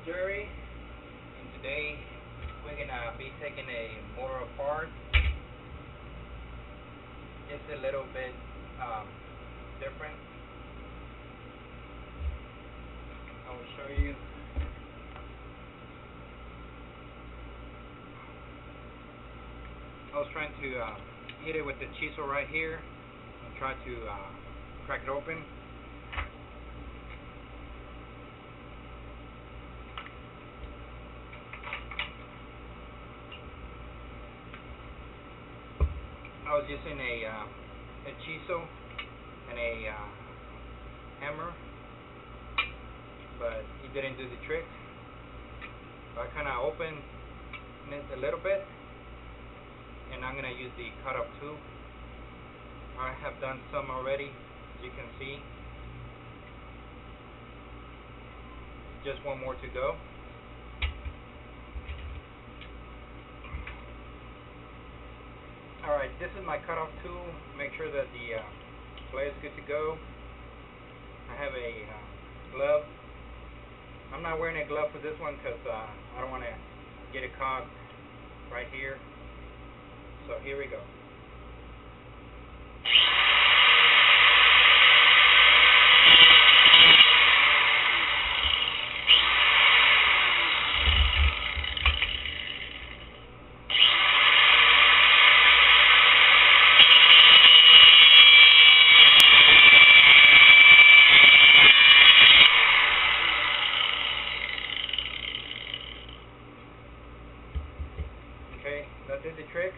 Jerry, and today we're gonna be taking a motor apart. It's a little bit different. I will show you. I was trying to hit it with the chisel right here and try to crack it open. I was using a chisel and a hammer, but it didn't do the trick. So I kind of opened it a little bit, and I'm going to use the cut-up tool. I have done some already, as you can see. Just one more to go. Alright, this is my cut-off tool. Make sure that the blade is good to go. I have a glove. I'm not wearing a glove for this one because I don't want to get it caught right here. So here we go. Okay, that did the trick.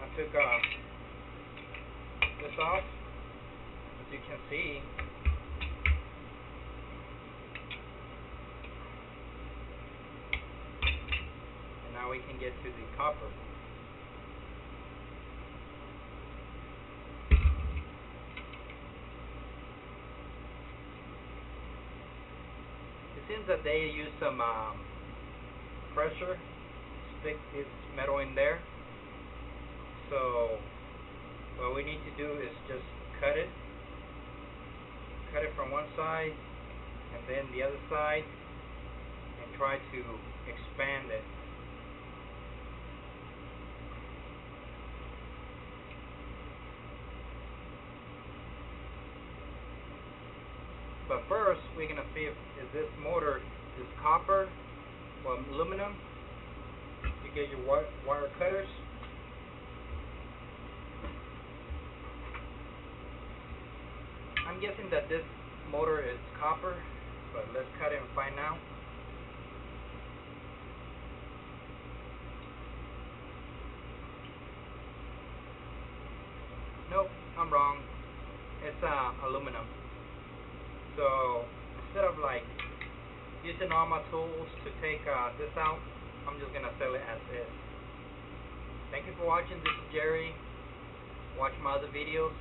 I took this off, as you can see. And now we can get to the copper. It seems that they use some pressure stick this metal in there. So what we need to do is just cut it from one side and then the other side and try to expand it. But first we're gonna see if this motor is copper or aluminum. You get your wire cutters. I'm guessing that this motor is copper, but let's cut it and find out. Nope, I'm wrong. It's aluminum. So instead of like using all my tools to take this out, I'm just gonna sell it as is. Thank you for watching. This is Jerry. Watch my other videos.